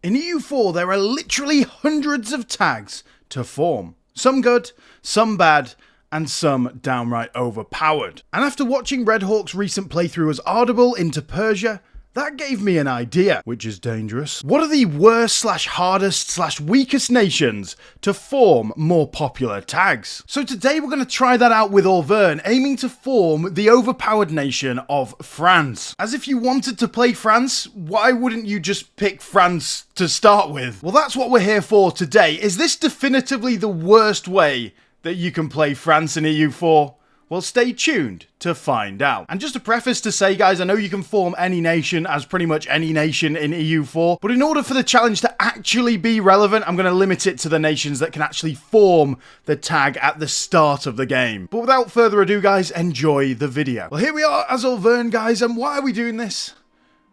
In EU4, there are literally hundreds of tags to form. Some good, some bad, and some downright overpowered. And after watching Redhawk's recent playthrough as Audible into Persia, that gave me an idea, which is dangerous. What are the worst / hardest / weakest nations to form more popular tags? So today we're going to try that out with Auvergne, aiming to form the overpowered nation of France. As if you wanted to play France, why wouldn't you just pick France to start with? Well, that's what we're here for today. Is this definitively the worst way that you can play France in EU4? Well, stay tuned to find out. And just a preface to say, guys, I know you can form any nation as pretty much any nation in EU4, but in order for the challenge to actually be relevant, I'm going to limit it to the nations that can actually form the tag at the start of the game. But without further ado, guys, enjoy the video. Well, here we are as Auvergne, guys, and why are we doing this?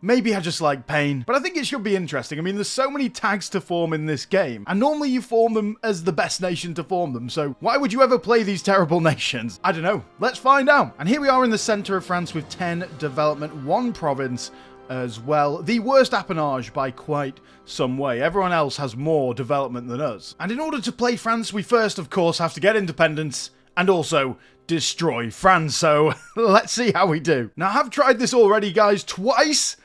Maybe I just like pain, but I think it should be interesting. I mean, there's so many tags to form in this game, and normally you form them as the best nation to form them, so why would you ever play these terrible nations? I don't know. Let's find out. And here we are in the center of France with 10 development, 1 province as well. The worst appanage by quite some way. Everyone else has more development than us. And in order to play France, we first, of course, have to get independence and also destroy France, so let's see how we do. Now, I have tried this already, guys, twice.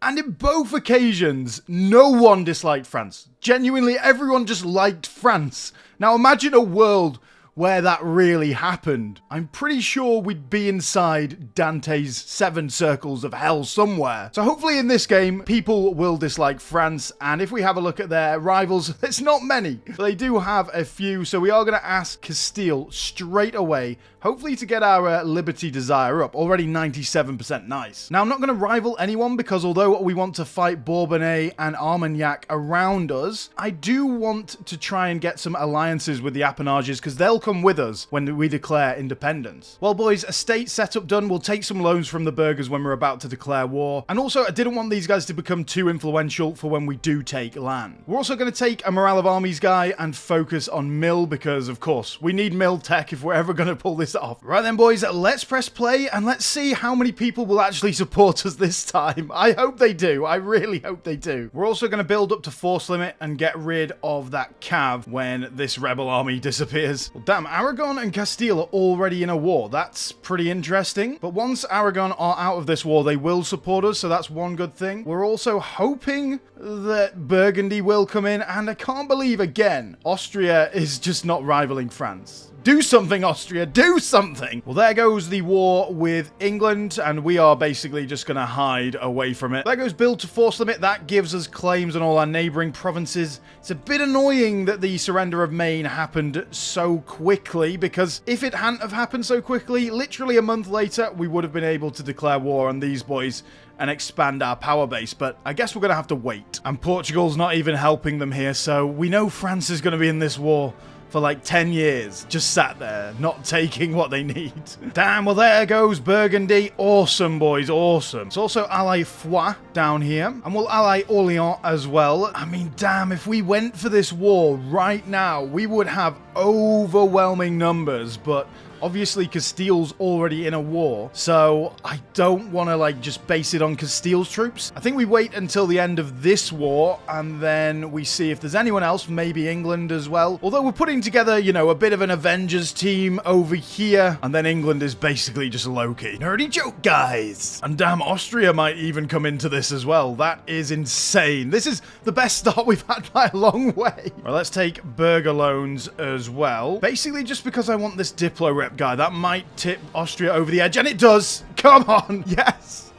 And in both occasions, no one disliked France. Genuinely, everyone just liked France. Now imagine a world where that really happened. I'm pretty sure we'd be inside Dante's 7 circles of hell somewhere. So hopefully in this game, people will dislike France. And if we have a look at their rivals, it's not many. But they do have a few. So we are going to ask Castile straight away, hopefully to get our liberty desire up. Already 97% nice. Now, I'm not going to rival anyone because although we want to fight Bourbonnais and Armagnac around us, I do want to try and get some alliances with the Appanages because they'll come with us when we declare independence. Well, boys, estate setup done. We'll take some loans from the burghers when we're about to declare war. And also, I didn't want these guys to become too influential for when we do take land. We're also going to take a morale of armies guy and focus on mill because, of course, we need mill tech if we're ever going to pull this off. Right then, boys, let's press play and let's see how many people will actually support us this time. I hope they do. I really hope they do. We're also going to build up to force limit and get rid of that cav when this rebel army disappears. Well, damn, Aragon and Castile are already in a war. That's pretty interesting. But once Aragon are out of this war, they will support us, so that's one good thing. We're also hoping that Burgundy will come in, and I can't believe, again, Austria is just not rivaling France. Do something, Austria, do something! Well, there goes the war with England, and we are basically just going to hide away from it. There goes build to force limit. That gives us claims on all our neighbouring provinces. It's a bit annoying that the surrender of Maine happened so quickly, because if it hadn't have happened so quickly, literally a month later, we would have been able to declare war on these boys and expand our power base, but I guess we're going to have to wait. And Portugal's not even helping them here, so we know France is going to be in this war for like 10 years, just sat there, not taking what they need. Damn, well there goes Burgundy. Awesome, boys, awesome. It's also ally Foix down here, and we'll ally Orléans as well. I mean, damn, if we went for this war right now, we would have overwhelming numbers, but obviously, Castile's already in a war, so I don't want to, like, just base it on Castile's troops. I think we wait until the end of this war, and then we see if there's anyone else, maybe England as well. Although we're putting together, you know, a bit of an Avengers team over here, and then England is basically just low-key. Nerdy joke, guys! And damn, Austria might even come into this as well. That is insane. This is the best start we've had by a long way. Well, let's take burgher loans as well. Basically, just because I want this Diplo rep guy. That might tip Austria over the edge, and it does. Come on, yes.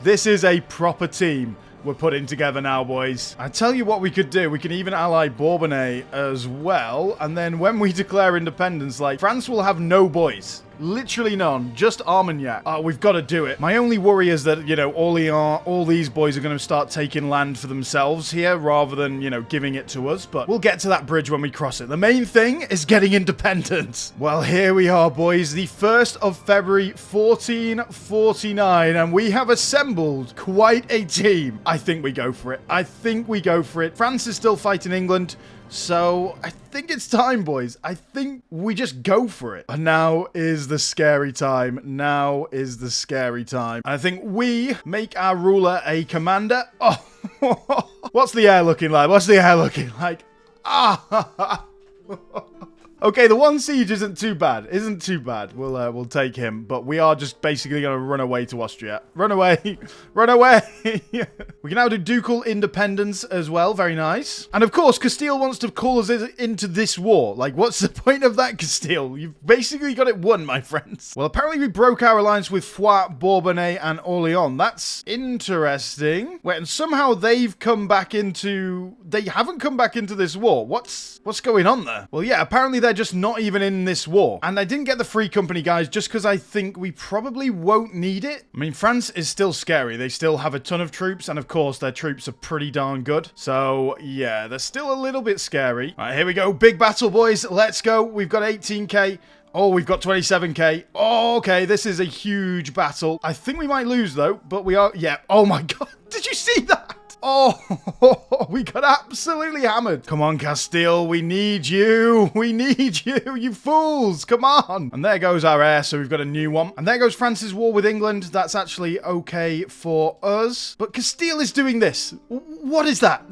This is a proper team we're putting together now, boys. I tell you what we could do. We can even ally Bourbonnais as well, and then when we declare independence, like, France will have no boys. Literally none. Just Armagnac. Oh, we've got to do it. My only worry is that, you know, Orléans, all these boys are going to start taking land for themselves here rather than, you know, giving it to us. But we'll get to that bridge when we cross it. The main thing is getting independence. Well, here we are, boys. The 1st of February, 1449. And we have assembled quite a team. I think we go for it. I think we go for it. France is still fighting England. So I think it's time, boys. I think we just go for it. And now is the scary time. Now is the scary time. I think we make our ruler a commander. Oh, what's the air looking like? What's the air looking like? Ah, okay, the one siege isn't too bad. Isn't too bad. We'll take him, but we are just basically going to run away to Austria. Run away. Run away. We can now do ducal independence as well. Very nice. And of course, Castile wants to call us into this war. Like, what's the point of that, Castile? You've basically got it won, my friends. Well, apparently we broke our alliance with Foix, Bourbonnais, and Orléans. That's interesting. Wait, and somehow they've come back into... They haven't come back into this war. What's going on there? Well, yeah, apparently they're just not even in this war. And I didn't get the free company, guys, just because I think we probably won't need it. I mean, France is still scary. They still have a ton of troops, and of course, their troops are pretty darn good. So, yeah, they're still a little bit scary. All right, here we go. Big battle, boys. Let's go. We've got 18k. Oh, we've got 27k. Oh, okay, this is a huge battle. I think we might lose, though, but we are... Yeah. Oh, my God. Did you see that? Oh, we got absolutely hammered. Come on, Castile. We need you. We need you, you fools. Come on. And there goes our heir, so we've got a new one. And there goes France's war with England. That's actually okay for us. But Castile is doing this. What is that?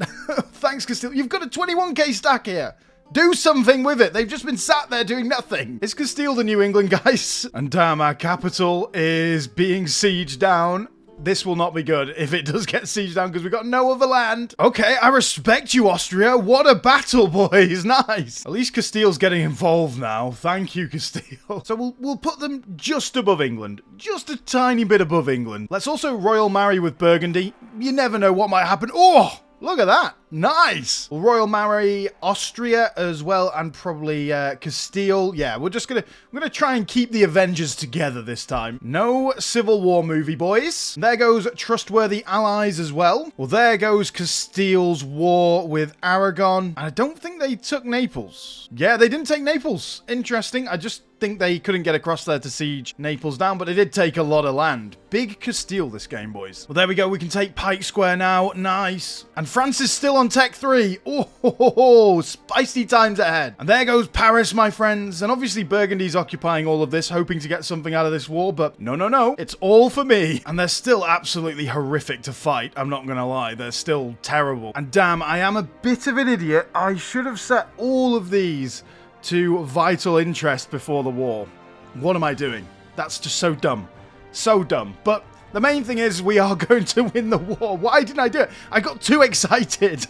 Thanks, Castile. You've got a 21k stack here. Do something with it. They've just been sat there doing nothing. Is Castile the New England, guys? And damn, our capital is being sieged down. This will not be good if it does get sieged down because we've got no other land. Okay, I respect you, Austria. What a battle, boys. Nice. At least Castile's getting involved now. Thank you, Castile. So we'll put them just above England. Just a tiny bit above England. Let's also royal marry with Burgundy. You never know what might happen. Oh! Look at that. Nice. We'll royal marry Austria as well, and probably Castile. Yeah, we're gonna try and keep the Avengers together this time. No Civil War movie, boys. There goes trustworthy allies as well. Well, there goes Castile's war with Aragon. And I don't think they took Naples. Yeah, they didn't take Naples. Interesting. I just think they couldn't get across there to siege Naples down, but they did take a lot of land. Big Castile this game, boys. Well, there we go. We can take Pike Square now. Nice. And France is still on Tech 3. Oh, spicy times ahead. And there goes Paris, my friends. And obviously Burgundy's occupying all of this, hoping to get something out of this war, but no. It's all for me. And they're still absolutely horrific to fight. I'm not gonna lie. They're still terrible. And damn, I am a bit of an idiot. I should have set all of these to vital interest before the war. What am I doing? That's just so dumb. So dumb. But the main thing is we are going to win the war. Why didn't I do it? I got too excited.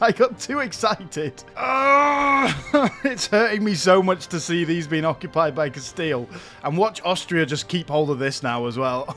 It's hurting me so much to see these being occupied by Castile. And watch Austria just keep hold of this now as well.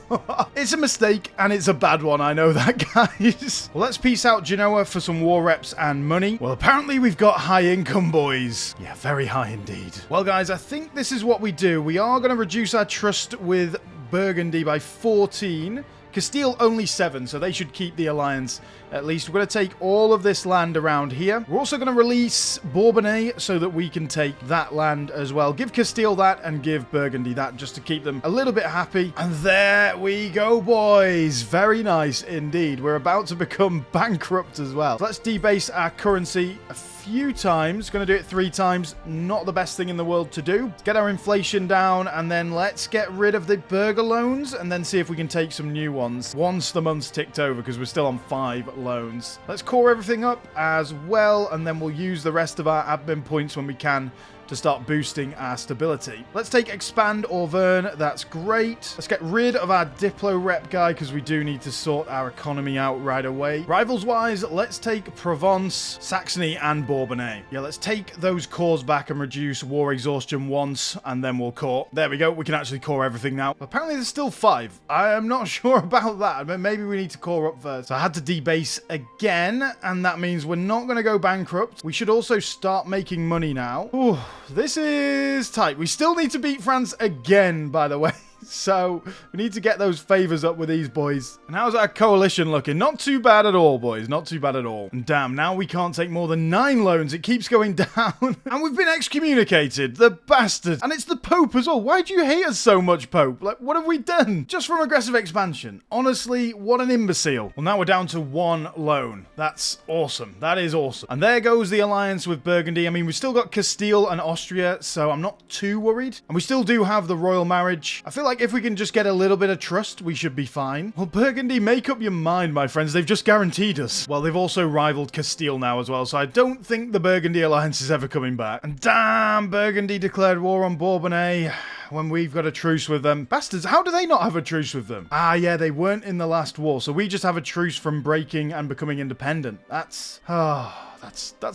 It's a mistake, and it's a bad one. I know that, guys. Well, let's peace out Genoa for some war reps and money. Well, apparently we've got high income, boys. Yeah, very high indeed. Well, guys, I think this is what we do. We are going to reduce our trust with Burgundy by 14. Castile only 7, so they should keep the alliance at least. We're going to take all of this land around here. We're also going to release Bourbonnais so that we can take that land as well. Give Castile that and give Burgundy that just to keep them a little bit happy. And there we go, boys. Very nice indeed. We're about to become bankrupt as well. So let's debase our currency a few times. Going to do it 3 times. Not the best thing in the world to do. Let's get our inflation down, and then let's get rid of the burger loans and then see if we can take some new ones once the month's ticked over, because we're still on 5 loans. Let's core everything up as well, and then we'll use the rest of our admin points when we can to start boosting our stability. Let's take expand Auvergne. That's great. Let's get rid of our Diplo rep guy because we do need to sort our economy out right away. Rivals wise, let's take Provence, Saxony, and Bourbonnais. Yeah, let's take those cores back and reduce war exhaustion once, and then we'll core. There we go. We can actually core everything now. Apparently there's still 5. I am not sure about that, but maybe we need to core up first. So I had to debase again, and that means we're not going to go bankrupt. We should also start making money now. Ooh, this is tight. We still need to beat France again, by the way. So we need to get those favors up with these boys. And how's our coalition looking? Not too bad at all, boys. Not too bad at all. And damn, now we can't take more than 9 loans. It keeps going down. And we've been excommunicated. The bastards. And it's the Pope as well. Why do you hate us so much, Pope? Like, what have we done? Just from aggressive expansion. Honestly, what an imbecile. Well, now we're down to 1 loan. That's awesome. That is awesome. And there goes the alliance with Burgundy. I mean, we've still got Castile and Austria, so I'm not too worried. And we still do have the royal marriage. I feel like if we can just get a little bit of trust, we should be fine. Well, Burgundy, make up your mind, my friends. They've just guaranteed us. Well, they've also rivaled Castile now as well, so I don't think the Burgundy alliance is ever coming back. And damn, Burgundy declared war on Bourbonnais when we've got a truce with them. Bastards, how do they not have a truce with them? Ah, yeah, they weren't in the last war, so we just have a truce from breaking and becoming independent. That's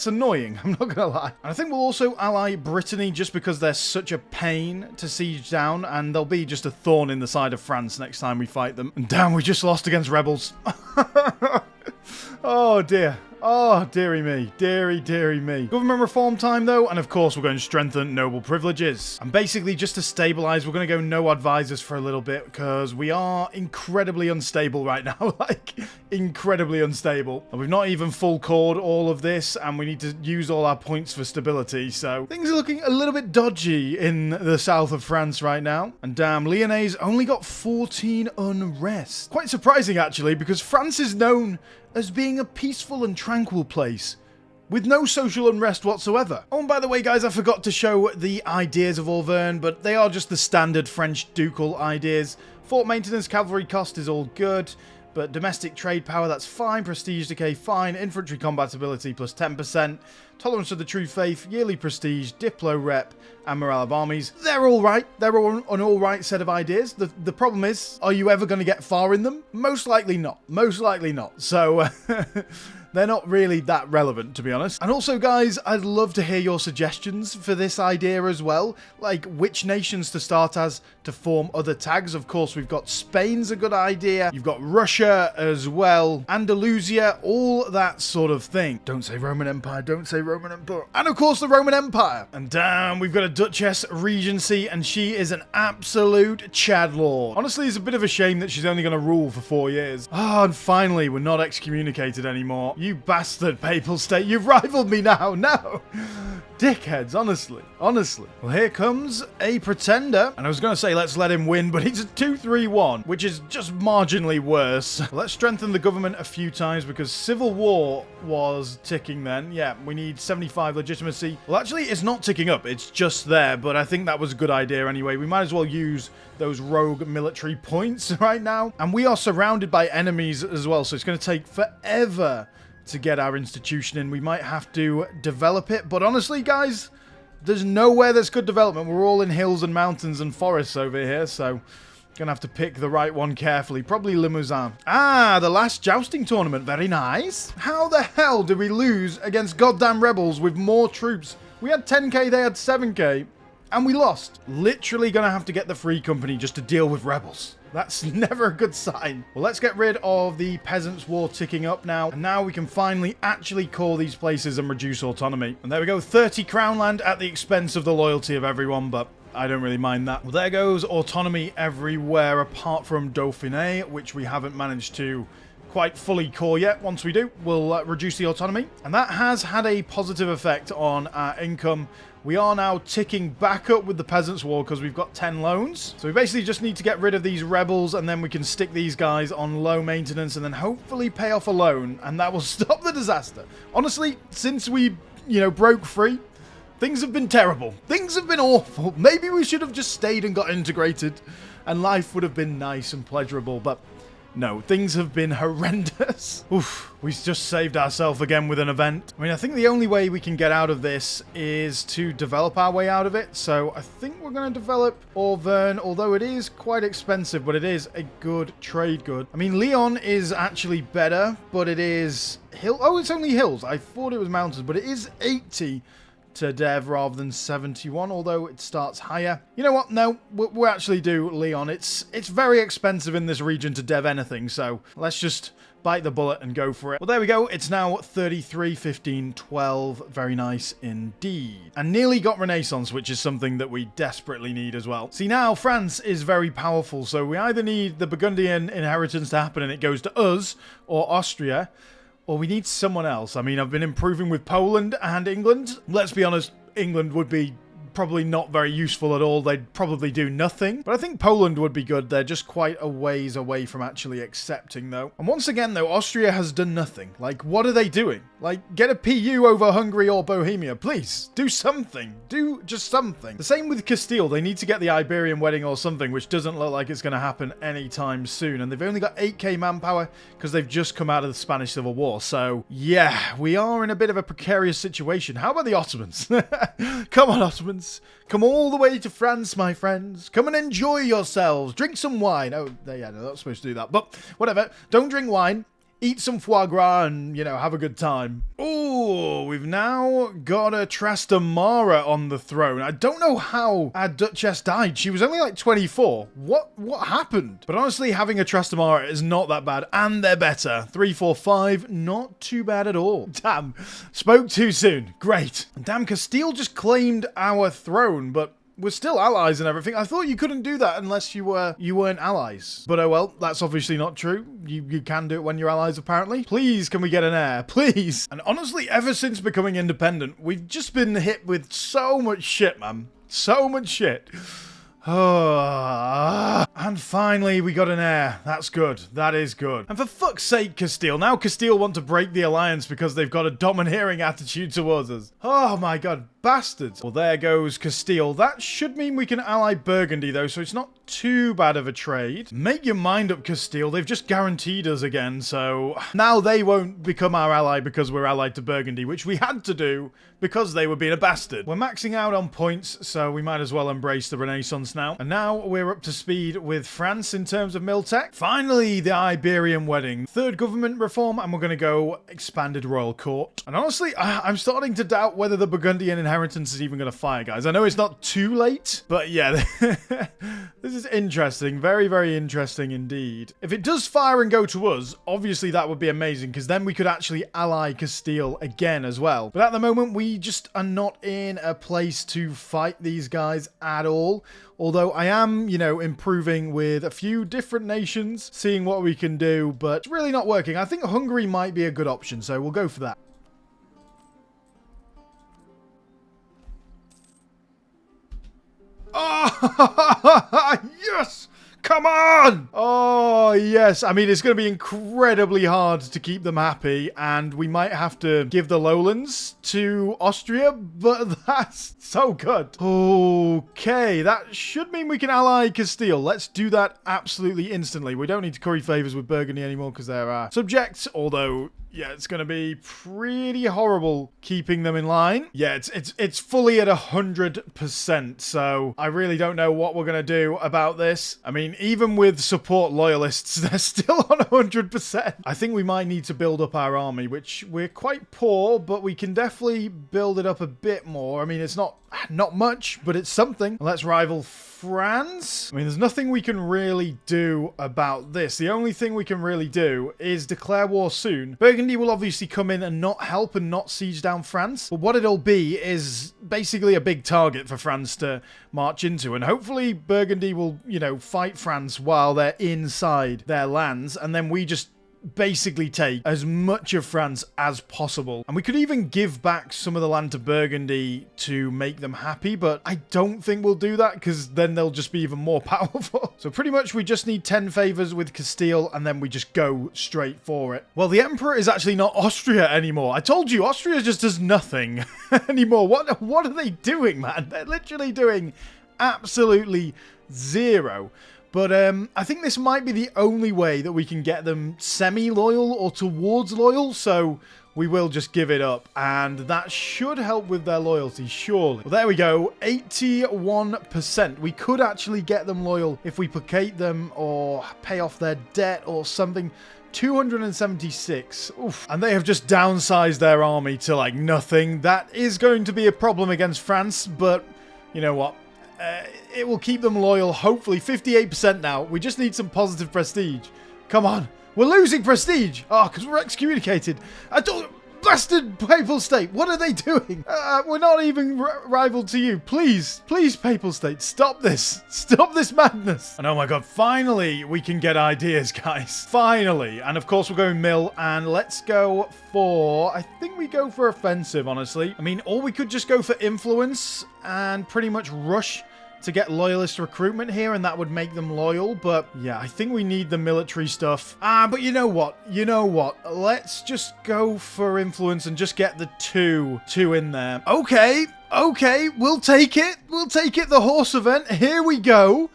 annoying, I'm not gonna lie. And I think we'll also ally Brittany just because they're such a pain to siege down, and they'll be just a thorn in the side of France next time we fight them. And damn, we just lost against rebels. Oh dear. Oh, dearie me. Dearie, dearie me. Government reform time, though, and of course we're going to strengthen noble privileges. And basically, just to stabilize, we're going to go no advisors for a little bit, because we are incredibly unstable right now. Like, incredibly unstable. And we've not even full cored all of this, and we need to use all our points for stability, so things are looking a little bit dodgy in the south of France right now. And damn, Lyonnais only got 14 unrest. Quite surprising, actually, because France is known as being a peaceful and tranquil place with no social unrest whatsoever. Oh, and by the way, guys, I forgot to show the ideas of Auvergne, but they are just the standard French ducal ideas. Fort maintenance, cavalry cost is all good, but domestic trade power, that's fine. Prestige decay, fine. Infantry compatibility plus 10%. Tolerance of the true faith, yearly prestige, diplo rep, and morale of armies. They're all right. They're all an all right set of ideas. The problem is, are you ever going to get far in them? Most likely not. Most likely not. So they're not really that relevant, to be honest. And also, guys, I'd love to hear your suggestions for this idea as well. Like, which nations to start as to form other tags. Of course, we've got Spain's a good idea. You've got Russia as well. Andalusia, all that sort of thing. Don't say Roman Empire. Don't say Roman Empire. And of course, the Roman Empire. And damn, we've got a Duchess Regency, and she is an absolute Chad lord. Honestly, it's a bit of a shame that she's only going to rule for 4 years. Oh, and finally, we're not excommunicated anymore. You bastard papal state, you've rivaled me now. No. Dickheads, honestly. Honestly. Well, here comes a pretender. And I was going to say, let's let him win, but he's a 2-3-1, which is just marginally worse. Well, let's strengthen the government a few times, because civil war was ticking then. Yeah, we need 75 legitimacy. Well, actually, it's not ticking up. It's just there, but I think that was a good idea anyway. We might as well use those rogue military points right now. And we are surrounded by enemies as well, so it's going to take forever to get our institution in. We might have to develop it, but honestly, guys, there's nowhere that's good development. We're all in hills and mountains and forests over here, so gonna have to pick the right one carefully. Probably Limousin. Ah, the last jousting tournament. Very nice. How the hell did we lose against goddamn rebels with more troops? We had 10k, they had 7k, and we lost. Literally gonna have to get the Free Company just to deal with rebels. That's never a good sign. Well, let's get rid of the Peasants' War ticking up now. And now we can finally actually call these places and reduce autonomy. And there we go, 30 crown land at the expense of the loyalty of everyone, but I don't really mind that. Well, there goes autonomy everywhere apart from Dauphiné, which we haven't managed to quite fully core yet. Once we do, we'll reduce the autonomy. And that has had a positive effect on our income. We are now ticking back up with the Peasants' War because we've got 10 loans. So we basically just need to get rid of these rebels, and then we can stick these guys on low maintenance and then hopefully pay off a loan, and that will stop the disaster. Honestly, since we, broke free, things have been terrible. Things have been awful. Maybe we should have just stayed and got integrated, and life would have been nice and pleasurable, but no, things have been horrendous. Oof, we just saved ourselves again with an event. I mean, I think the only way we can get out of this is to develop our way out of it. So I think we're going to develop Auvergne, although it is quite expensive, but it is a good trade good. I mean, Lyon is actually better, but it is hill. Oh, it's only hills. I thought it was mountains, but it is 80 to dev rather than 71, although it starts higher. You know what? No, we'll actually do Lyon. It's very expensive in this region to dev anything, so let's just bite the bullet and go for it. Well, there we go. It's now 33, 15, 12. Very nice indeed. And nearly got Renaissance, which is something that we desperately need as well. See, now France is very powerful, so we either need the Burgundian inheritance to happen and it goes to us, or Austria, or we need someone else. I mean, I've been improving with Poland and England. Let's be honest, England would be probably not very useful at all. They'd probably do nothing. But I think Poland would be good. They're just quite a ways away from actually accepting, though. And once again, though, Austria has done nothing. Like, what are they doing? Like, get a PU over Hungary or Bohemia. Please, do something. Do just something. The same with Castile. They need to get the Iberian wedding or something, which doesn't look like it's going to happen anytime soon. And they've only got 8k manpower because they've just come out of the Spanish Civil War. So, yeah, we are in a bit of a precarious situation. How about the Ottomans? Come on, Ottomans. Come all the way to France, my friends. Come and enjoy yourselves. Drink some wine. Oh, yeah, no, not supposed to do that. But whatever. Don't drink wine. Eat some foie gras and, you know, have a good time. Oh, we've now got a Trastamara on the throne. I don't know how our Duchess died. She was only like 24. What happened? But honestly, having a Trastamara is not that bad. And they're better. 3, 4, 5. Not too bad at all. Damn. Spoke too soon. Great. Damn, Castile just claimed our throne, but we're still allies and everything. I thought you couldn't do that unless you weren't allies. But oh well, that's obviously not true. You can do it when you're allies, apparently. Please, can we get an heir? Please. And honestly, ever since becoming independent, we've just been hit with so much shit, man. So much shit. And finally, we got an heir. That's good. That is good. And for fuck's sake, Castile. Now Castile want to break the alliance because they've got a domineering attitude towards us. Oh my god. Bastards. Well, there goes Castile. That should mean we can ally Burgundy, though, so it's not too bad of a trade. Make your mind up, Castile. They've just guaranteed us again, so now they won't become our ally because we're allied to Burgundy, which we had to do because they were being a bastard. We're maxing out on points, so we might as well embrace the Renaissance now. And now we're up to speed with France in terms of Miltech. Finally, the Iberian wedding. Third government reform, and we're going to go expanded royal court. And honestly, I'm starting to doubt whether the Burgundian inheritance is even going to fire, guys. I know it's not too late, but yeah, this is interesting. Very, very interesting indeed. If it does fire and go to us, obviously that would be amazing, because then we could actually ally Castile again as well. But at the moment, we just are not in a place to fight these guys at all. Although I am, you know, improving with a few different nations, seeing what we can do, but it's really not working. I think Hungary might be a good option, so we'll go for that. Oh, yes! Come on! Oh, yes. I mean, it's going to be incredibly hard to keep them happy, and we might have to give the lowlands to Austria, but that's so good. Okay, that should mean we can ally Castile. Let's do that absolutely instantly. We don't need to curry favors with Burgundy anymore because they're our subjects, although yeah, it's going to be pretty horrible keeping them in line. Yeah, it's fully at 100%, so I really don't know what we're going to do about this. I mean, even with support loyalists, they're still on 100%. I think we might need to build up our army, which we're quite poor, but we can definitely build it up a bit more. I mean, it's not much, but it's something. Let's rival France. I mean, there's nothing we can really do about this. The only thing we can really do is declare war soon. Burgundy will obviously come in and not help and not siege down France. But what it'll be is basically a big target for France to march into. And hopefully Burgundy will, you know, fight France while they're inside their lands. And then we just basically take as much of France as possible. And we could even give back some of the land to Burgundy to make them happy, but I don't think we'll do that because then they'll just be even more powerful. So pretty much we just need 10 favors with Castile and then we just go straight for it. Well, the Emperor is actually not Austria anymore. I told you, Austria just does nothing anymore. What are they doing, man? They're literally doing absolutely zero. But I think this might be the only way that we can get them semi-loyal or towards loyal, so we will just give it up. And that should help with their loyalty, surely. Well, there we go. 81%. We could actually get them loyal if we placate them or pay off their debt or something. 276. Oof. And they have just downsized their army to, like, nothing. That is going to be a problem against France, but you know what? It will keep them loyal, hopefully. 58% now. We just need some positive prestige. Come on. We're losing prestige. Oh, because we're excommunicated. I don't... Blasted Papal State, what are they doing? We're not even rival to you. Please, please, Papal State, stop this. Stop this madness. And oh my god, finally we can get ideas, guys. Finally. And of course we're going mill, and let's go for... I think we go for offensive, honestly. I mean, or we could just go for influence and pretty much rush to get loyalist recruitment here, and that would make them loyal. But yeah, I think we need the military stuff. But you know what? You know what? Let's just go for influence and just get the two in there. Okay, okay, we'll take it. We'll take it. The horse event. Here we go.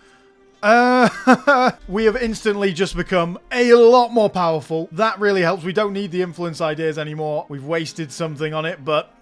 We have instantly just become a lot more powerful. That really helps. We don't need the influence ideas anymore. We've wasted something on it, but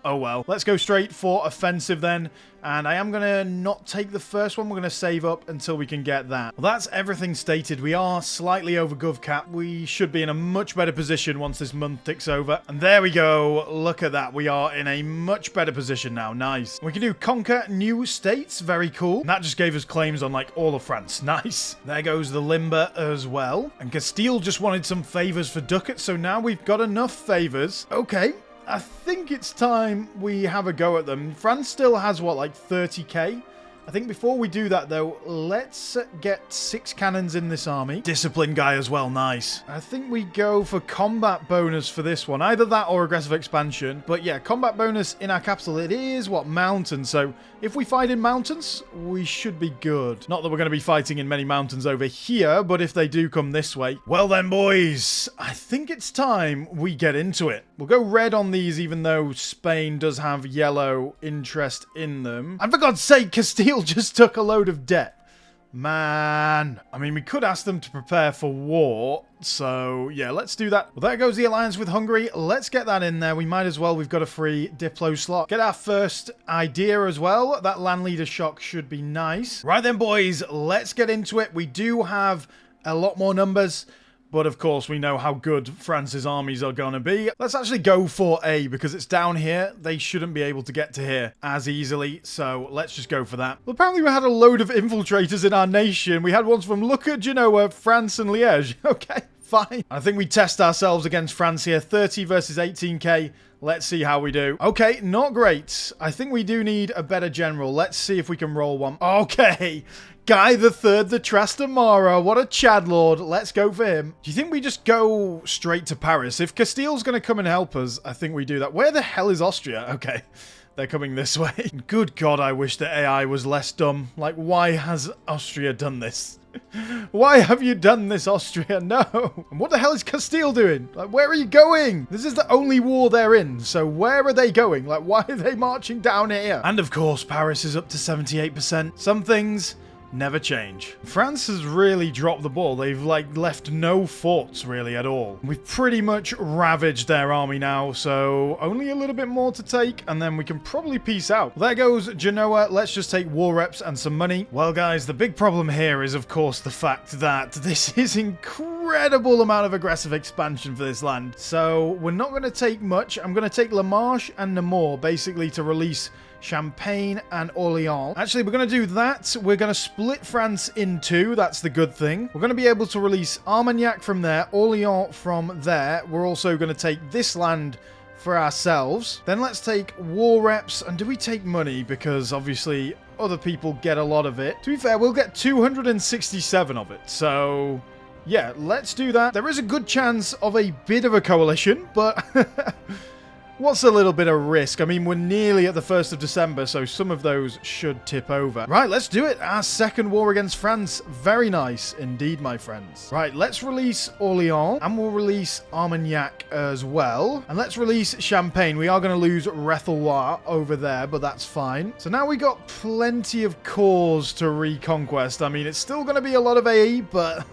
oh well. Let's go straight for offensive then. And I am going to not take the first one. We're going to save up until we can get that. Well, that's everything stated. We are slightly over gov cap. We should be in a much better position once this month ticks over. And there we go. Look at that. We are in a much better position now. Nice. We can do conquer new states. Very cool. And that just gave us claims on like all of France. Nice. There goes the Limber as well. And Castile just wanted some favors for ducats. So now we've got enough favors. Okay. I think it's time we have a go at them. France still has, what, like 30k? I think before we do that, though, let's get 6 cannons in this army. Discipline guy as well, nice. I think we go for combat bonus for this one. Either that or aggressive expansion. But yeah, combat bonus in our capital. It is, what, mountains. So if we fight in mountains, we should be good. Not that we're going to be fighting in many mountains over here, but if they do come this way. Well then, boys, I think it's time we get into it. We'll go red on these, even though Spain does have yellow interest in them. And for God's sake, Castile just took a load of debt. Man. I mean, we could ask them to prepare for war. So, yeah, let's do that. Well, there goes the alliance with Hungary. Let's get that in there. We might as well. We've got a free Diplo slot. Get our first idea as well. That land leader shock should be nice. Right then, boys, let's get into it. We do have a lot more numbers. But of course, we know how good France's armies are going to be. Let's actually go for A, because it's down here. They shouldn't be able to get to here as easily. So let's just go for that. Well, apparently we had a load of infiltrators in our nation. We had ones from, look at Genoa, France, and Liège. Okay, fine. I think we test ourselves against France here. 30 versus 18k. Let's see how we do. Okay, not great. I think we do need a better general. Let's see if we can roll one. Okay. Guy the Third, the Trastamara. What a Chad Lord. Let's go for him. Do you think we just go straight to Paris? If Castile's going to come and help us, I think we do that. Where the hell is Austria? Okay. They're coming this way. Good God, I wish the AI was less dumb. Like, why has Austria done this? Why have you done this, Austria? No. And what the hell is Castile doing? Like, where are you going? This is the only war they're in. So where are they going? Like, why are they marching down here? And of course, Paris is up to 78%. Some things never change. France has really dropped the ball. They've like left no forts really at all. We've pretty much ravaged their army now, so only a little bit more to take and then we can probably peace out. There goes Genoa. Let's just take war reps and some money. Well guys, the big problem here is of course the fact that this is incredible amount of aggressive expansion for this land. So we're not going to take much. I'm going to take La Marche and Namur basically to release Champagne and Orléans. Actually, we're going to do that. We're going to split France in two. That's the good thing. We're going to be able to release Armagnac from there, Orléans from there. We're also going to take this land for ourselves. Then let's take war reps. And do we take money? Because obviously other people get a lot of it. To be fair, we'll get 267 of it. So yeah, let's do that. There is a good chance of a bit of a coalition, but what's a little bit of risk? I mean, we're nearly at the 1st of December, so some of those should tip over. Right, let's do it. Our second war against France. Very nice indeed, my friends. Right, let's release Orléans, and we'll release Armagnac as well. And let's release Champagne. We are going to lose Réthellois over there, but that's fine. So now we got plenty of cores to reconquest. I mean, it's still going to be a lot of AE, but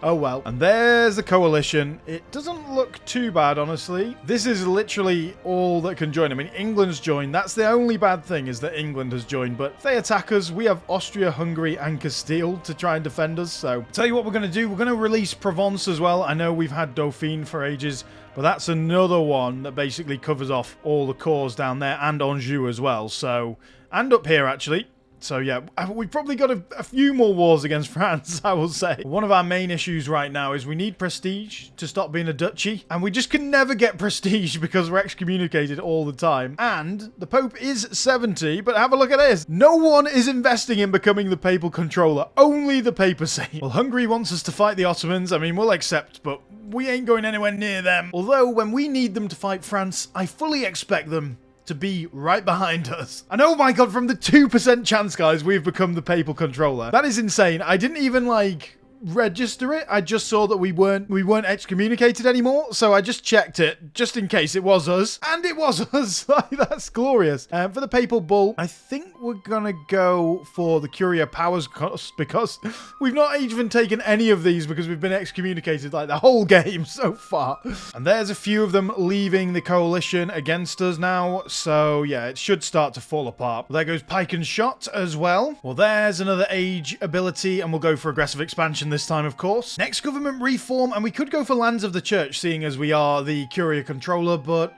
oh well. And there's the coalition. It doesn't look too bad, honestly. This is literally all that can join. I mean, England's joined. That's the only bad thing, is that England has joined. But if they attack us, we have Austria, Hungary, and Castile to try and defend us. So, tell you what we're going to do. We're going to release Provence as well. I know we've had Dauphine for ages, but that's another one that basically covers off all the cores down there, and Anjou as well. So, and up here, actually. So yeah, we've probably got a few more wars against France, I will say. One of our main issues right now is we need prestige to stop being a duchy. And we just can never get prestige because we're excommunicated all the time. And the Pope is 70, but have a look at this. No one is investing in becoming the papal controller. Only the papacy. Well, Hungary wants us to fight the Ottomans. I mean, we'll accept, but we ain't going anywhere near them. Although, when we need them to fight France, I fully expect them to be right behind us. And oh my god, from the 2% chance, guys, we've become the papal controller. That is insane. I didn't even, like, register it. I just saw that we weren't excommunicated anymore, so I just checked it just in case it was us, and it was us. That's glorious. For the papal bull, I think we're gonna go for the Curia powers cost because we've not even taken any of these because we've been excommunicated like the whole game so far. And there's a few of them leaving the coalition against us now, so yeah, it should start to fall apart. There goes pike and shot as well. Well, there's another age ability, and we'll go for aggressive expansion this time, of course. Next, government reform, and we could go for lands of the church, seeing as we are the Curia controller, but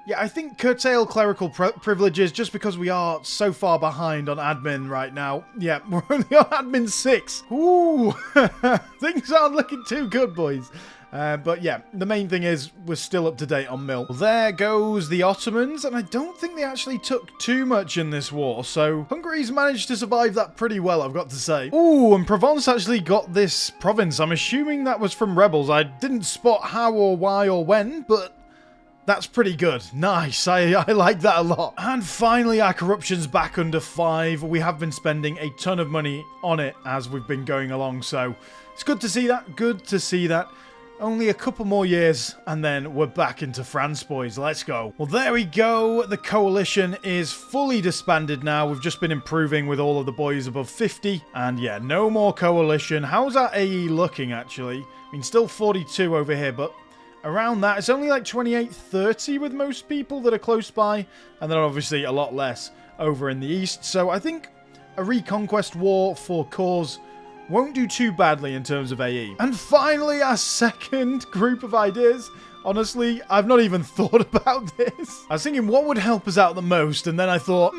yeah, I think curtail clerical privileges just because we are so far behind on admin right now. Yeah, we're only on admin 6. Ooh, things aren't looking too good, boys. But yeah, the main thing is we're still up to date on mill. Well, there goes the Ottomans, and I don't think they actually took too much in this war, so Hungary's managed to survive that pretty well, I've got to say. Ooh, and Provence actually got this province. I'm assuming that was from rebels. I didn't spot how or why or when, but that's pretty good. Nice. I like that a lot. And finally, our corruption's back under 5. We have been spending a ton of money on it as we've been going along, so it's good to see that. Good to see that. Only a couple more years, and then we're back into France, boys. Let's go. Well, there we go. The coalition is fully disbanded now. We've just been improving with all of the boys above 50. And yeah, no more coalition. How's our AE looking, actually? I mean, still 42 over here, but around that, it's only like 28, 30 with most people that are close by. And then obviously a lot less over in the east. So I think a reconquest war for cause won't do too badly in terms of AE. And finally, our second group of ideas. Honestly, I've not even thought about this. I was thinking what would help us out the most, and then I thought,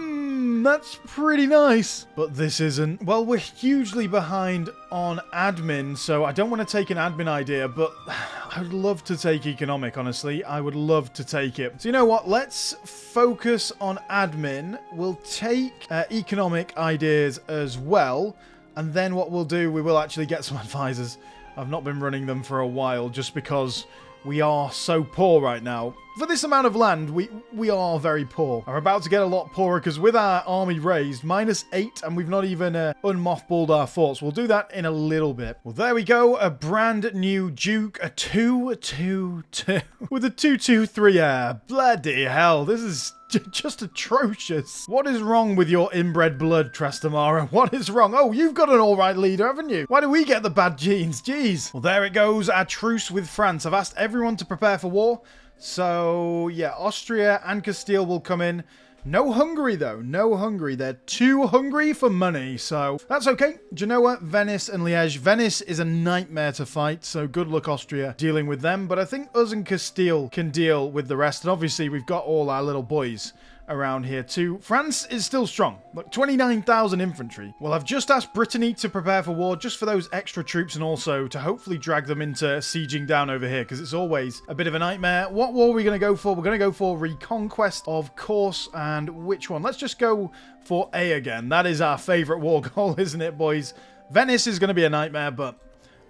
that's pretty nice. But this isn't. Well, we're hugely behind on admin, so I don't want to take an admin idea, but I would love to take economic, honestly. I would love to take it. So you know what? Let's focus on admin. We'll take economic ideas as well. And then what we'll do, we will actually get some advisors. I've not been running them for a while just because we are so poor right now. For this amount of land, we are very poor. We're about to get a lot poorer because with our army raised, -8, and we've not even unmothballed our forts. We'll do that in a little bit. Well, there we go. A brand new Duke, a 2-2-2 with a 2-2-3 heir. Bloody hell, this is just atrocious. What is wrong with your inbred blood, Trastamara? What is wrong? Oh, you've got an alright leader, haven't you? Why do we get the bad genes? Jeez. Well, there it goes. Our truce with France. I've asked everyone to prepare for war. So, yeah, Austria and Castile will come in. No Hungary, though. No Hungary. They're too hungry for money, so that's okay. Genoa, Venice, and Liège. Venice is a nightmare to fight, so good luck, Austria, dealing with them. But I think us and Castile can deal with the rest. And obviously, we've got all our little boys around here too. France is still strong. Look, 29,000 infantry. Well, I've just asked Brittany to prepare for war just for those extra troops and also to hopefully drag them into sieging down over here because it's always a bit of a nightmare. What war are we going to go for? We're going to go for Reconquest, of course. And which one? Let's just go for A again. That is our favorite war goal, isn't it, boys? Venice is going to be a nightmare, but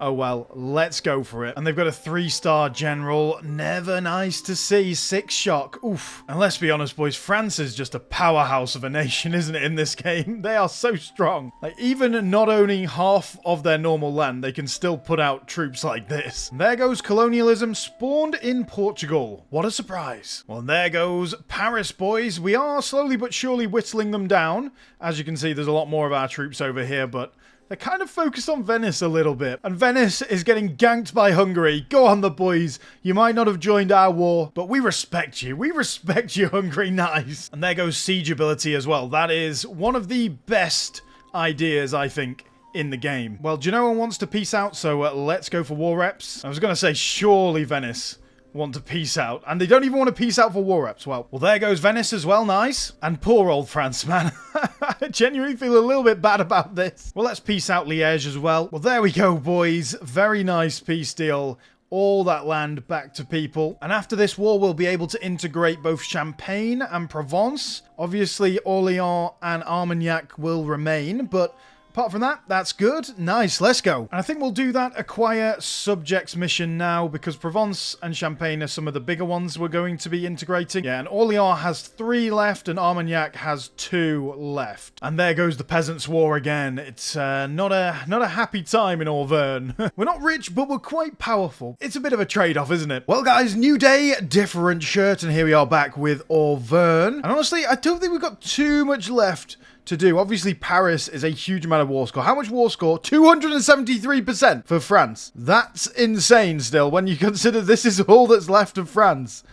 oh well, let's go for it. And they've got a 3-star general. Never nice to see. 6 shock. Oof. And let's be honest, boys, France is just a powerhouse of a nation, isn't it, in this game? They are so strong. Like, even not owning half of their normal land, they can still put out troops like this. And there goes colonialism spawned in Portugal. What a surprise. Well, and there goes Paris, boys. We are slowly but surely whittling them down. As you can see, there's a lot more of our troops over here, but they're kind of focused on Venice a little bit. And Venice is getting ganked by Hungary. Go on, the boys. You might not have joined our war, but we respect you. We respect you, Hungary. Nice. And there goes siege ability as well. That is one of the best ideas, I think, in the game. Well, Genoa wants to peace out, so let's go for war reps. I was going to say, surely Venice want to peace out. And they don't even want to peace out for war reps. Well, there goes Venice as well. Nice. And poor old France, man. I I genuinely feel a little bit bad about this. Well, let's peace out Liège as well. Well, there we go, boys. Very nice peace deal. All that land back to people. And after this war, we'll be able to integrate both Champagne and Provence. Obviously, Orléans and Armagnac will remain, but apart from that, that's good. Nice, let's go. And I think we'll do that acquire subjects mission now, because Provence and Champagne are some of the bigger ones we're going to be integrating. Yeah, and Orléans has 3 left and Armagnac has 2 left. And there goes the Peasants' War again. It's not a happy time in Auvergne. We're not rich, but we're quite powerful. It's a bit of a trade-off, isn't it? Well, guys, new day, different shirt, and here we are back with Auvergne. And honestly, I don't think we've got too much left to do. Obviously, Paris is a huge amount of war score. How much war score? 273% for France. That's insane still, when you consider this is all that's left of France.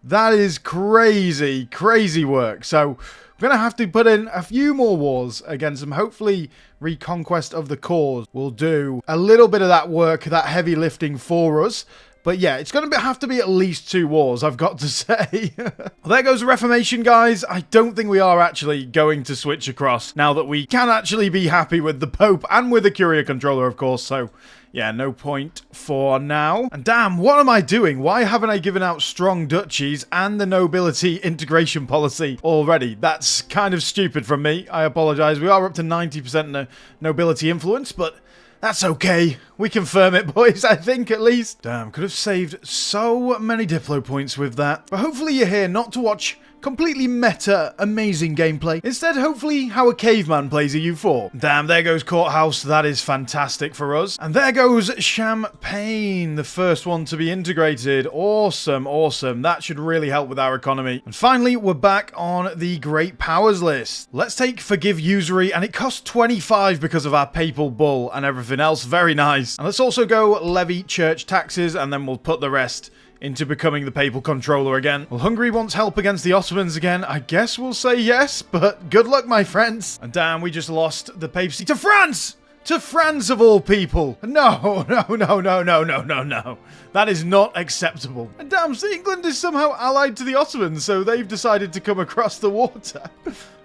That is crazy, crazy work. So, we're going to have to put in a few more wars against them. Hopefully, Reconquest of the Cause will do a little bit of that work, that heavy lifting for us. But yeah, it's going to have to be at least 2 wars, I've got to say. Well, there goes the Reformation, guys. I don't think we are actually going to switch across now that we can actually be happy with the Pope and with the Curia Controller, of course. So, yeah, no point for now. And damn, what am I doing? Why haven't I given out strong duchies and the nobility integration policy already? That's kind of stupid from me. I apologize. We are up to 90% nobility influence, but that's okay. We confirm it, boys, I think, at least. Damn, could have saved so many Diplo points with that. But hopefully you're here not to watch completely meta, amazing gameplay. Instead, hopefully, how a caveman plays a EU4. Damn, there goes Courthouse. That is fantastic for us. And there goes Champagne, the first one to be integrated. Awesome, awesome. That should really help with our economy. And finally, we're back on the Great Powers list. Let's take Forgive Usury, and it costs 25 because of our papal bull and everything else. Very nice. And let's also go levy church taxes, and then we'll put the rest into becoming the papal controller again. Well, Hungary wants help against the Ottomans again. I guess we'll say yes, but good luck, my friends. And damn, we just lost the papacy to France! To France, of all people! No, no, no, no, no, no, no, no. That is not acceptable. And damn, so England is somehow allied to the Ottomans, so they've decided to come across the water.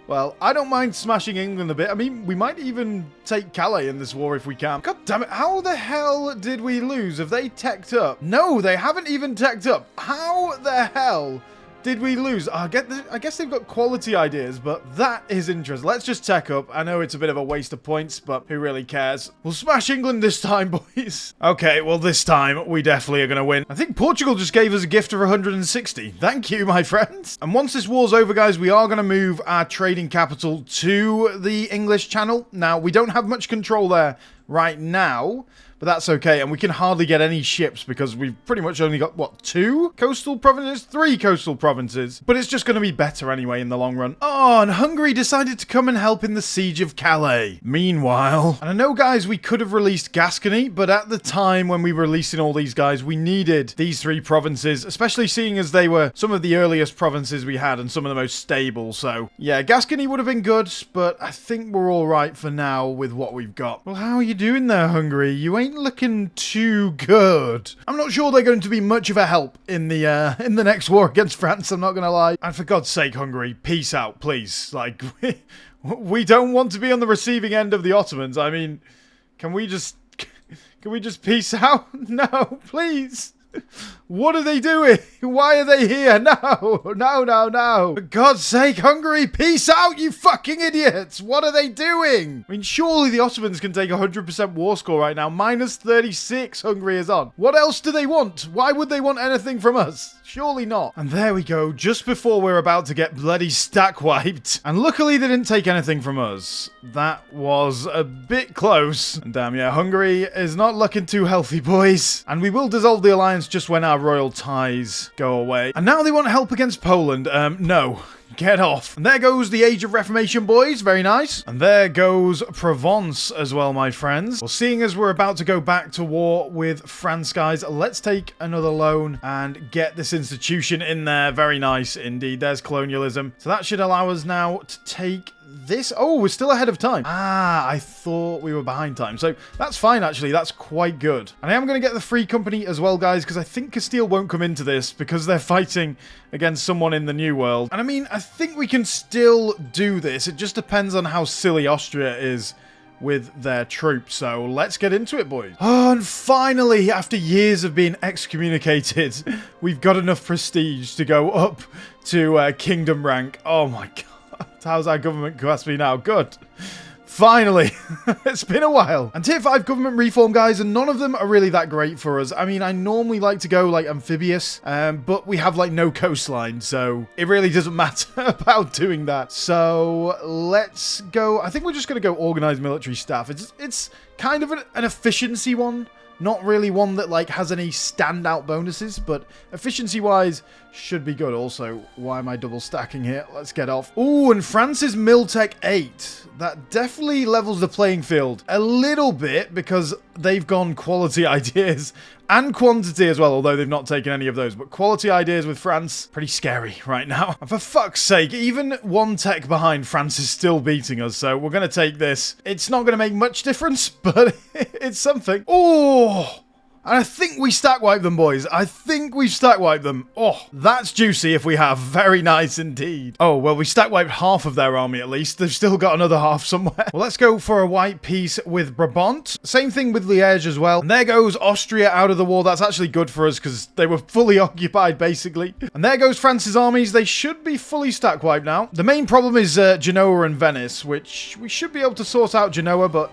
Well, I don't mind smashing England a bit. I mean, we might even take Calais in this war if we can. God damn it, how the hell did we lose? Have they teched up? No, they haven't even teched up. How the hell did we lose? I guess they've got quality ideas, but that is interesting. Let's just tech up. I know it's a bit of a waste of points, but who really cares? We'll smash England this time, boys. Okay, well, this time we definitely are going to win. I think Portugal just gave us a gift of 160. Thank you, my friends. And once this war's over, guys, we are going to move our trading capital to the English Channel. Now, we don't have much control there right now, but that's okay. And we can hardly get any ships because we've pretty much only got, what, 2 coastal provinces? 3 coastal provinces. But it's just going to be better anyway in the long run. Oh, and Hungary decided to come and help in the siege of Calais. Meanwhile, and I know, guys, we could have released Gascony, but at the time when we were releasing all these guys, we needed these 3 provinces, especially seeing as they were some of the earliest provinces we had and some of the most stable. So, yeah, Gascony would have been good, but I think we're all right for now with what we've got. Well, how are you doing there, Hungary? You ain't looking too good. I'm not sure they're going to be much of a help in the next war against France, I'm not gonna lie. And for God's sake, Hungary, peace out, please. Like, we don't want to be on the receiving end of the Ottomans. I mean, can we just peace out? No, please. What are they doing? Why are they here? No, no, no, no. For God's sake, Hungary, peace out, you fucking idiots. What are they doing? I mean, surely the Ottomans can take 100% war score right now. Minus 36 Hungary is on. What else do they want? Why would they want anything from us? Surely not. And there we go, just before we're about to get bloody stack wiped. And luckily they didn't take anything from us. That was a bit close. And damn, yeah, Hungary is not looking too healthy, boys. And we will dissolve the alliance just when our royal ties go away. And now they want help against Poland. No. Get off. And there goes the Age of Reformation, boys. Very nice. And there goes Provence as well, my friends. Well, seeing as we're about to go back to war with France, guys, let's take another loan and get this institution in there. Very nice indeed. There's colonialism. So that should allow us now to take this... Oh, we're still ahead of time. Ah, I thought we were behind time. So that's fine, actually. That's quite good. And I am going to get the Free Company as well, guys, because I think Castile won't come into this because they're fighting against someone in the New World. And I mean, I think we can still do this. It just depends on how silly Austria is with their troops. So let's get into it, boys. Oh, and finally, after years of being excommunicated, we've got enough prestige to go up to kingdom rank. Oh my god. How's our government capacity now? Good. Finally. It's been a while. And tier 5 government reform, guys, and none of them are really that great for us. I mean, I normally like to go, like, amphibious, but we have, like, no coastline, so it really doesn't matter about doing that. So let's go. I think we're just going to go organized military staff. It's kind of an efficiency one. Not really one that, like, has any standout bonuses, but efficiency-wise should be good. Also, why am I double stacking here? Let's get off. Ooh, and France's Miltech 8. That definitely levels the playing field a little bit because they've gone quality ideas and quantity as well, although they've not taken any of those. But quality ideas with France, pretty scary right now. And for fuck's sake, even one tech behind, France is still beating us. So we're going to take this. It's not going to make much difference, but it's something. Oh! And I think we stack wipe them, boys. I think we've stack wiped them. Oh, that's juicy if we have. Very nice indeed. Oh, well, we stack wiped half of their army at least. They've still got another half somewhere. Well, let's go for a white peace with Brabant. Same thing with Liège as well. And there goes Austria out of the war. That's actually good for us because they were fully occupied, basically. And there goes France's armies. They should be fully stack wiped now. The main problem is Genoa and Venice, which we should be able to sort out Genoa, but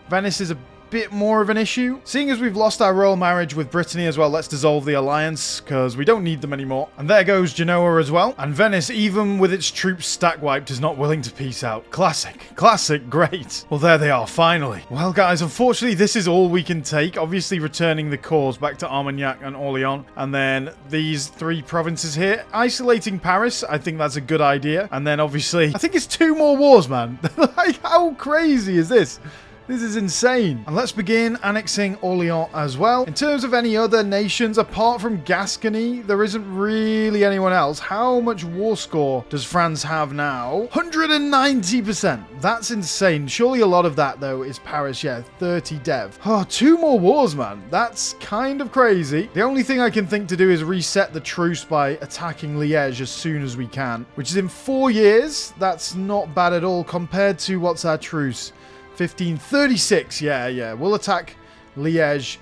Venice is a bit more of an issue. Seeing as we've lost our royal marriage with Brittany as well, let's dissolve the alliance because we don't need them anymore. And there goes Genoa as well. And Venice, even with its troops stack wiped, is not willing to peace out. Classic. Classic. Great. Well, there they are, finally. Well, guys, unfortunately, this is all we can take. Obviously, returning the cores back to Armagnac and Orléans. And then these 3 provinces here. Isolating Paris, I think that's a good idea. And then, obviously, I think it's 2 more wars, man. Like, how crazy is this? This is insane. And let's begin annexing Orléans as well. In terms of any other nations, apart from Gascony, there isn't really anyone else. How much war score does France have now? 190%. That's insane. Surely a lot of that, though, is Paris. Yeah, 30 dev. Oh, 2 more wars, man. That's kind of crazy. The only thing I can think to do is reset the truce by attacking Liège as soon as we can, which is in 4 years. That's not bad at all compared to what's our truce? 1536, yeah. We'll attack Liège.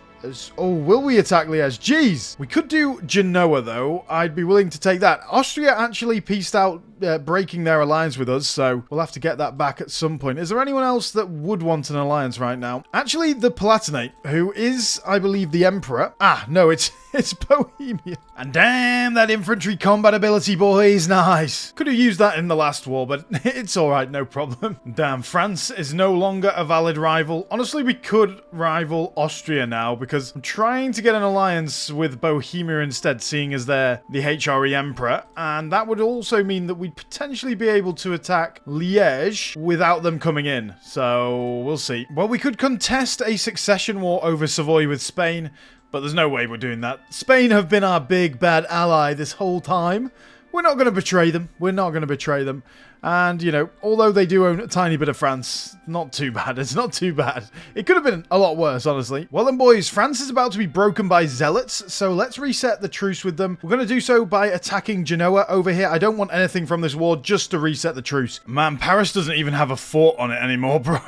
Oh, will we attack Liège? Jeez. We could do Genoa, though. I'd be willing to take that. Austria actually pieced out breaking their alliance with us, so we'll have to get that back at some point. Is there anyone else that would want an alliance right now? Actually, the Palatinate, who is, I believe, the Emperor. Ah, no, it's Bohemia. And damn, that infantry combat ability, boys. Nice. Could have used that in the last war, but it's all right, no problem. Damn, France is no longer a valid rival. Honestly, we could rival Austria now, because I'm trying to get an alliance with Bohemia instead, seeing as they're the HRE Emperor. And that would also mean that we'd potentially be able to attack Liège without them coming in. So, we'll see. Well, we could contest a succession war over Savoy with Spain, but there's no way we're doing that. Spain have been our big bad ally this whole time. We're not going to betray them. We're not going to betray them. And, you know, although they do own a tiny bit of France, not too bad. It's not too bad. It could have been a lot worse, honestly. Well then, boys, France is about to be broken by zealots, so let's reset the truce with them. We're going to do so by attacking Genoa over here. I don't want anything from this war, just to reset the truce. Man, Paris doesn't even have a fort on it anymore, bro.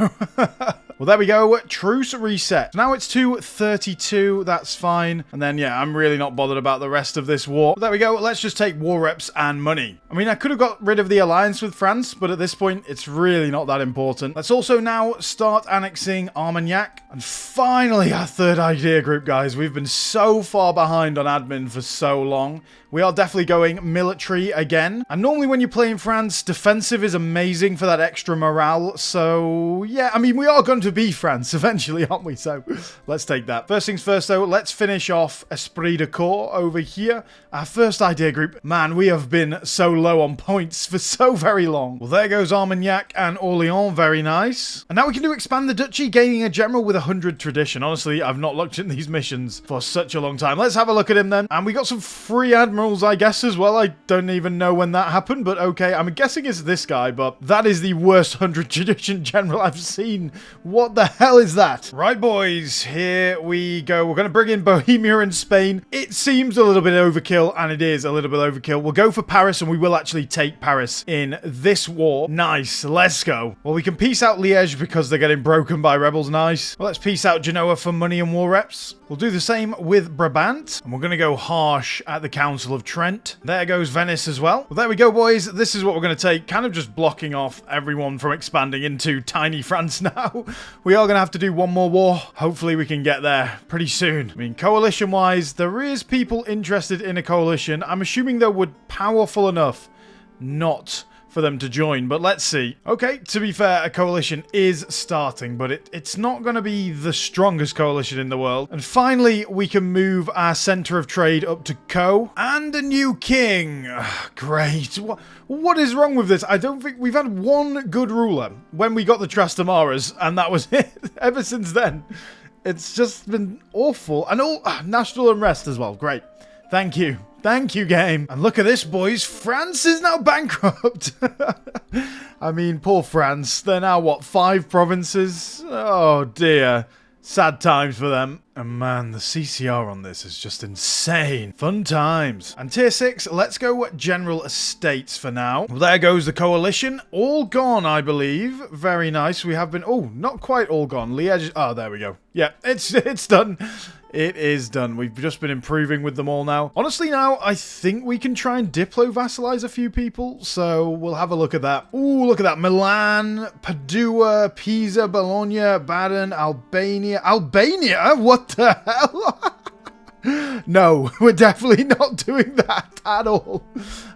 Well, there we go. Truce reset. Now it's 232. That's fine. And then, yeah, I'm really not bothered about the rest of this war. But there we go. Let's just take war reps and money. I mean, I could have got rid of the alliance with France, but at this point, it's really not that important. Let's also now start annexing Armagnac. And finally, our 3rd idea group, guys. We've been so far behind on admin for so long. We are definitely going military again. And normally when you play in France, defensive is amazing for that extra morale. So, yeah, I mean, we are going to to be France eventually, aren't we? So let's take that. First things first, though, let's finish off Esprit de Corps over here. Our first idea group. Man, we have been so low on points for so very long. Well, there goes Armagnac and Orléans. Very nice. And now we can do expand the duchy, gaining a general with 100 tradition. Honestly, I've not looked at these missions for such a long time. Let's have a look at him then. And we got some free admirals, I guess, as well. I don't even know when that happened, but okay. I'm guessing it's this guy, but that is the worst 100 tradition general I've seen. What the hell is that? Right, boys, here we go. We're going to bring in Bohemia and Spain. It seems a little bit overkill, and it is a little bit overkill. We'll go for Paris, and we will actually take Paris in this war. Nice. Let's go. Well, we can peace out Liège because they're getting broken by rebels. Nice. Well, let's peace out Genoa for money and war reps. We'll do the same with Brabant, and we're going to go harsh at the Council of Trent. There goes Venice as well. Well, there we go, boys. This is what we're going to take, kind of just blocking off everyone from expanding into tiny France now. We are going to have to do one more war. Hopefully we can get there pretty soon. I mean, coalition-wise, there is people interested in a coalition. I'm assuming they would powerful enough not for them to join, but let's see. Okay, to be fair, a coalition is starting, but it's not going to be the strongest coalition in the world. And finally, we can move our center of trade up to Co. And a new king. Great. What is wrong with this? I don't think we've had one good ruler when we got the Trastamaras, and that was it. Ever since then, it's just been awful. And all national unrest as well. Great. Thank you. Thank you, game. And look at this, boys. France is now bankrupt. I mean, poor France. They're now, what, 5 provinces? Oh, dear. Sad times for them. And man, the CCR on this is just insane. Fun times. And tier 6, let's go General Estates for now. Well, there goes the coalition. All gone, I believe. Very nice. We have been... Oh, not quite all gone. Liège... Oh, there we go. Yeah, it's done. It is done. We've just been improving with them all now. Honestly, now, I think we can try and diplo-vassalize a few people. So, we'll have a look at that. Ooh, look at that. Milan, Padua, Pisa, Bologna, Baden, Albania. Albania? What the hell? No, we're definitely not doing that at all.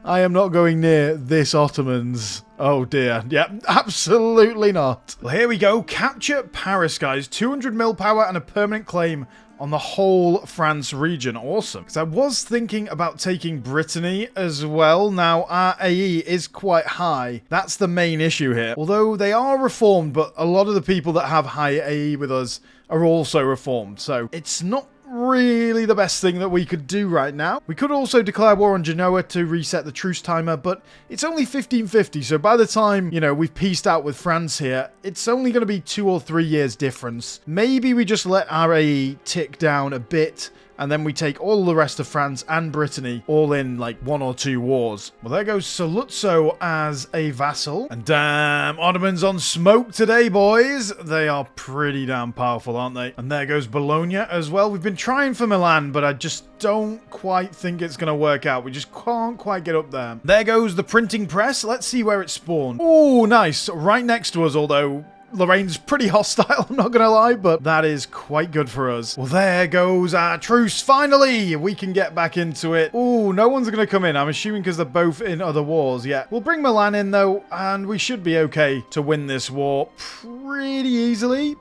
I am not going near this Ottomans. Oh dear. Yeah, absolutely not. Well, here we go. Capture Paris, guys. 200 mil power and a permanent claim on the whole France region. Awesome. Because I was thinking about taking Brittany as well. Now, our AE is quite high. That's the main issue here. Although they are reformed, but a lot of the people that have high AE with us are also reformed. So it's not really the best thing that we could do right now. We could also declare war on Genoa to reset the truce timer, but it's only 1550, so by the time, you know, we've pieced out with France here, it's only going to be 2 or 3 years difference. Maybe we just let our AE tick down a bit, and then we take all the rest of France and Brittany all in like 1 or 2 wars. Well, there goes Saluzzo as a vassal. And damn, Ottomans on smoke today, boys. They are pretty damn powerful, aren't they? And there goes Bologna as well. We've been trying for Milan, but I just don't quite think it's going to work out. We just can't quite get up there. There goes the printing press. Let's see where it spawned. Oh, nice. Right next to us, although Lorraine's pretty hostile, I'm not going to lie, but that is quite good for us. Well, there goes our truce. Finally, we can get back into it. Oh, no one's going to come in. I'm assuming because they're both in other wars. Yeah, we'll bring Milan in, though, and we should be okay to win this war pretty easily.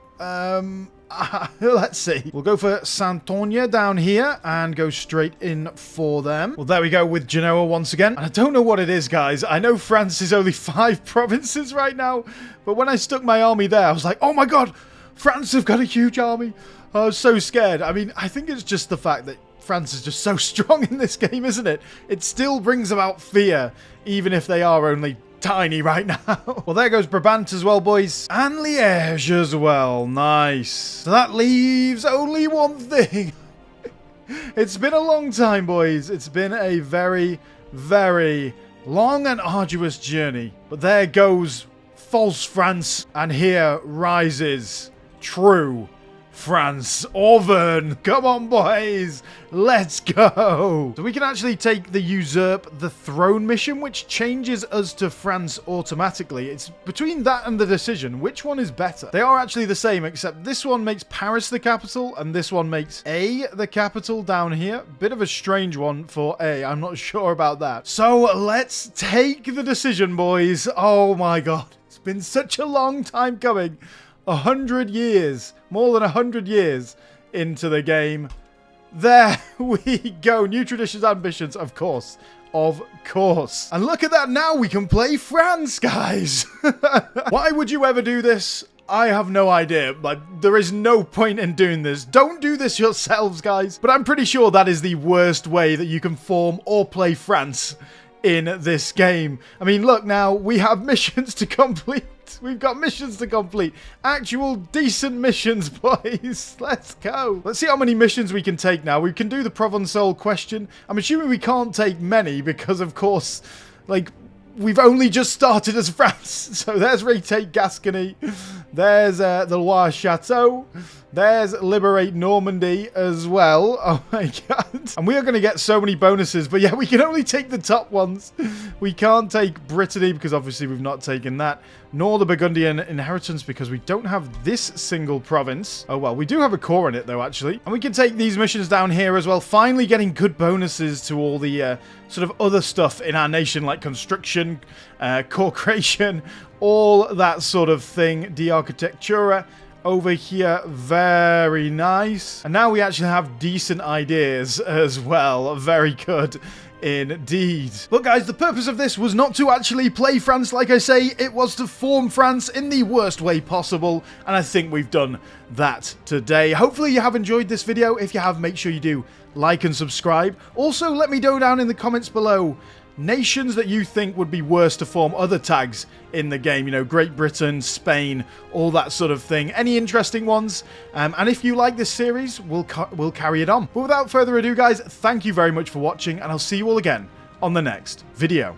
Let's see. We'll go for Santonia down here and go straight in for them. Well, there we go with Genoa once again. And I don't know what it is, guys. I know France is only 5 provinces right now, but when I stuck my army there, I was like, oh my god, France have got a huge army. I was so scared. I mean, I think it's just the fact that France is just so strong in this game, isn't it? It still brings about fear, even if they are only tiny right now. Well, there goes Brabant as well, boys. And Liège as well. Nice. So that leaves only one thing. It's been a long time, boys. It's been a very, very long and arduous journey. But there goes false France. And here rises true France. Auvergne. Come on, boys. Let's go. So we can actually take the usurp the throne mission, which changes us to France automatically. It's between that and the decision. Which one is better? They are actually the same, except this one makes Paris the capital, and this one makes A the capital down here. Bit of a strange one for A. I'm not sure about that. So let's take the decision, boys. Oh my god. It's been such a long time coming. 100 years, more than 100 years into the game. There we go. New traditions, ambitions, of course. Of course. And look at that, now we can play France, guys. Why would you ever do this? I have no idea. Like, there is no point in doing this. Don't do this yourselves, guys. But I'm pretty sure that is the worst way that you can form or play France in this game. I mean, look, now we have missions to complete. We've got missions to complete. Actual decent missions, boys. Let's go. Let's see how many missions we can take now. We can do the Provençal question. I'm assuming we can't take many because, of course, like, we've only just started as France. So there's retake Gascony. There's the Loire Chateau. There's liberate Normandy as well. Oh my god. And we are going to get so many bonuses. But yeah, we can only take the top ones. We can't take Brittany because obviously we've not taken that. Nor the Burgundian inheritance because we don't have this single province. Oh well, we do have a core in it though, actually. And we can take these missions down here as well. Finally getting good bonuses to all the sort of other stuff in our nation, like construction, core creation, all that sort of thing. De Architectura. Over here, very nice. And now we actually have decent ideas as well. Very good indeed. But guys, the purpose of this was not to actually play France, like I say. It was to form France in the worst way possible. And I think we've done that today. Hopefully you have enjoyed this video. If you have, make sure you do like and subscribe. Also, let me know down in the comments below nations that you think would be worse to form other tags in the game. You know, Great Britain, Spain, all that sort of thing. Any interesting ones? And if you like this series, we'll carry it on. But without further ado, guys, thank you very much for watching, and I'll see you all again on the next video.